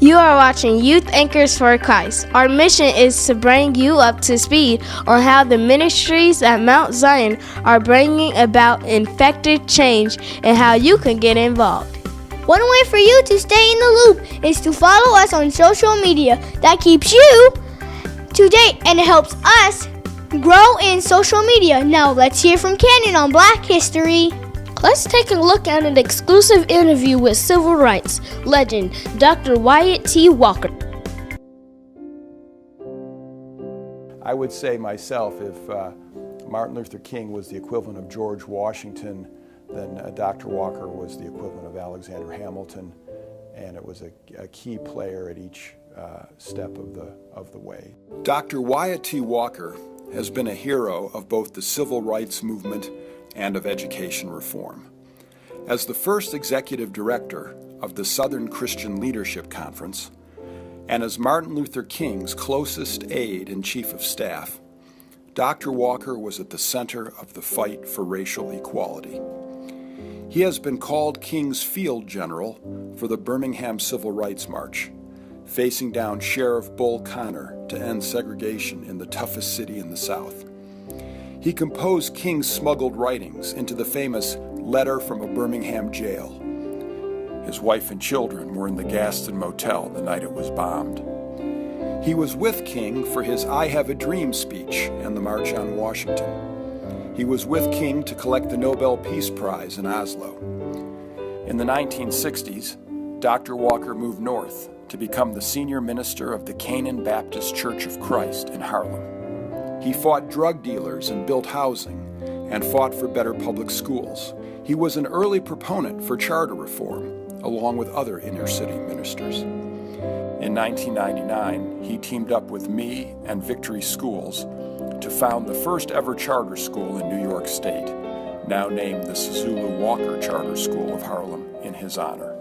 You are watching Youth Anchors for Christ. Our mission is to bring you up to speed on how the ministries at Mount Zion are bringing about effective change and how you can get involved. One way for you to stay in the loop is to follow us on social media. That keeps you to date and it helps us grow in social media. Now let's hear from Canyon on Black History. Let's take a look at an exclusive interview with civil rights legend Dr. Wyatt Tee Walker. I would say myself, if Martin Luther King was the equivalent of George Washington, then Dr. Walker was the equivalent of Alexander Hamilton, and it was a key player at each step of the way. Dr. Wyatt Tee Walker has been a hero of both the civil rights movement and of education reform. As the first executive director of the Southern Christian Leadership Conference, and as Martin Luther King's closest aide and chief of staff, Dr. Walker was at the center of the fight for racial equality. He has been called King's field general for the Birmingham Civil Rights March, facing down Sheriff Bull Connor to end segregation in the toughest city in the South. He composed King's smuggled writings into the famous Letter from a Birmingham Jail. His wife and children were in the Gaston Motel the night it was bombed. He was with King for his I Have a Dream speech and the March on Washington. He was with King to collect the Nobel Peace Prize in Oslo. In the 1960s, Dr. Walker moved north to become the senior minister of the Canaan Baptist Church of Christ in Harlem. He fought drug dealers and built housing, and fought for better public schools. He was an early proponent for charter reform, along with other inner-city ministers. In 1999, he teamed up with me and Victory Schools to found the first ever charter school in New York State, now named the Suzulu Walker Charter School of Harlem in his honor.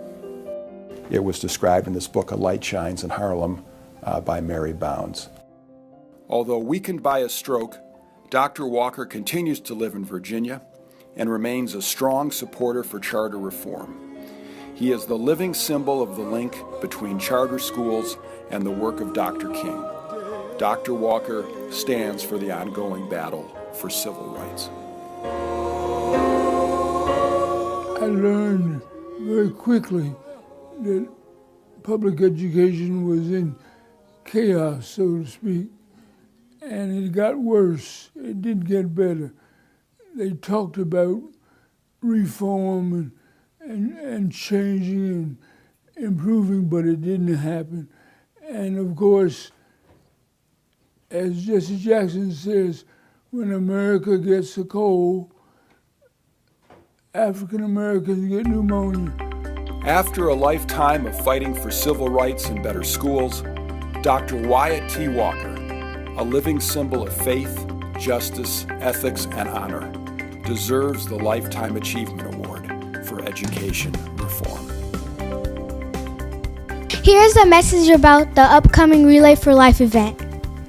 It was described in this book, A Light Shines in Harlem, by Mary Bounds. Although weakened by a stroke, Dr. Walker continues to live in Virginia and remains a strong supporter for charter reform. He is the living symbol of the link between charter schools and the work of Dr. King. Dr. Walker stands for the ongoing battle for civil rights. I learned very quickly that public education was in chaos, so to speak. And it got worse. It didn't get better. They talked about reform and changing and improving, but it didn't happen. And of course, as Jesse Jackson says, when America gets a cold, African Americans get pneumonia. After a lifetime of fighting for civil rights and better schools, Dr. Wyatt Tee Walker, a living symbol of faith, justice, ethics, and honor, deserves the Lifetime Achievement Award for education reform. Here's a message about the upcoming Relay for Life event.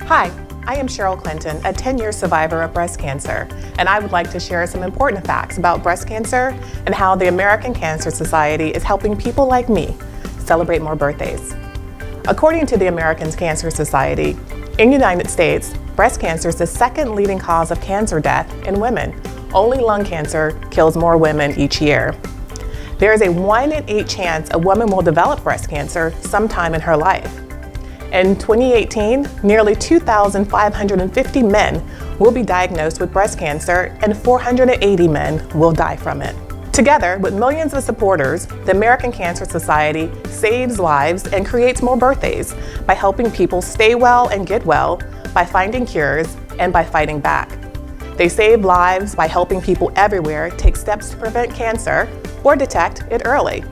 Hi, I am Cheryl Clinton, a 10-year survivor of breast cancer, and I would like to share some important facts about breast cancer and how the American Cancer Society is helping people like me celebrate more birthdays. According to the American Cancer Society, in the United States, breast cancer is the second leading cause of cancer death in women. Only lung cancer kills more women each year. There is a 1 in 8 chance a woman will develop breast cancer sometime in her life. In 2018, nearly 2,550 men will be diagnosed with breast cancer and 480 men will die from it. Together with millions of supporters, the American Cancer Society saves lives and creates more birthdays by helping people stay well and get well, by finding cures, and by fighting back. They save lives by helping people everywhere take steps to prevent cancer or detect it early.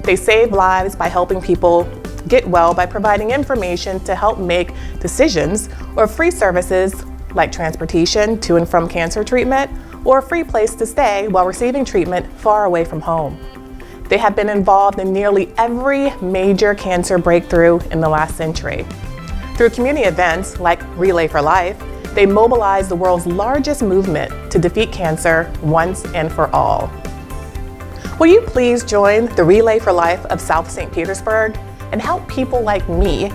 They save lives by helping people get well by providing information to help make decisions or free services like transportation to and from cancer treatment, or a free place to stay while receiving treatment far away from home. They have been involved in nearly every major cancer breakthrough in the last century. Through community events like Relay for Life, they mobilize the world's largest movement to defeat cancer once and for all. Will you please join the Relay for Life of South St. Petersburg? and help people like me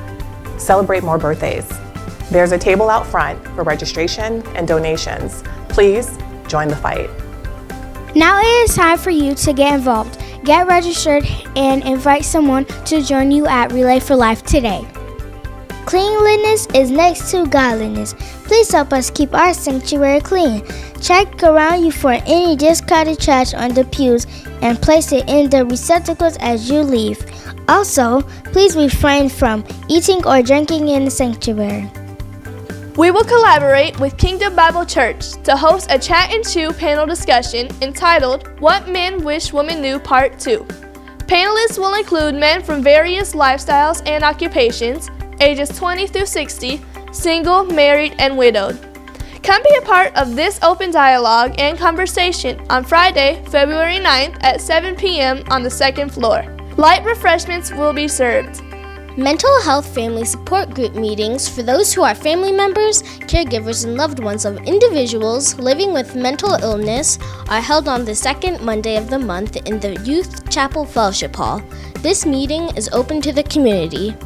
celebrate more birthdays. There's a table out front for registration and donations. Please join the fight. Now it is time for you to get involved. Get registered and invite someone to join you at Relay for Life today. Cleanliness is next to godliness. Please help us keep our sanctuary clean. Check around you for any discarded trash on the pews and place it in the receptacles as you leave. Also, please refrain from eating or drinking in the sanctuary. We will collaborate with Kingdom Bible Church to host a Chat and Chew panel discussion entitled What Men Wish Women Knew Part 2. Panelists will include men from various lifestyles and occupations, ages 20 through 60, single, married, and widowed. Come be a part of this open dialogue and conversation on Friday, February 9th at 7 p.m. on the second floor. Light refreshments will be served. Mental health family support group meetings for those who are family members, caregivers, and loved ones of individuals living with mental illness are held on the second Monday of the month in the Youth Chapel Fellowship Hall. This meeting is open to the community.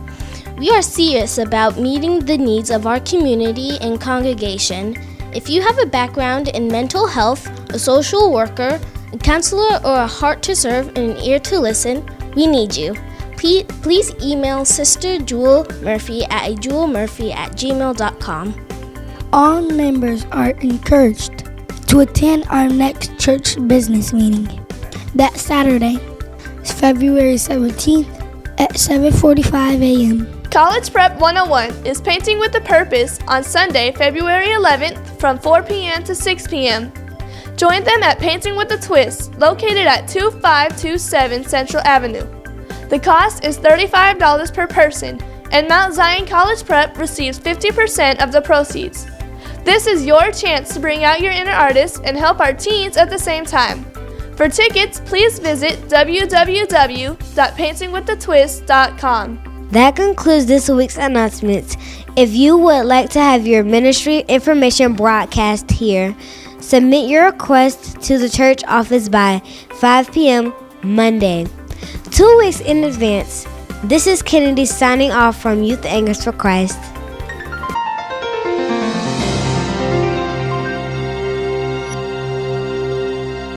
We are serious about meeting the needs of our community and congregation. If you have a background in mental health, a social worker, a counselor, or a heart to serve and an ear to listen, we need you. Please email Sister Jewel Murphy at jewelmurphy@gmail.com. All members are encouraged to attend our next church business meeting. That Saturday, February 17th at 7:45 a.m. College Prep 101 is Painting with a Purpose on Sunday, February 11th from 4 p.m. to 6 p.m. Join them at Painting with a Twist, located at 2527 Central Avenue. The cost is $35 per person, and Mount Zion College Prep receives 50% of the proceeds. This is your chance to bring out your inner artist and help our teens at the same time. For tickets, please visit www.paintingwithatwist.com. That concludes this week's announcements. If you would like to have your ministry information broadcast here, submit your request to the church office by 5 p.m. Monday, 2 weeks in advance. This is Kennedy signing off from Youth Anchors for Christ.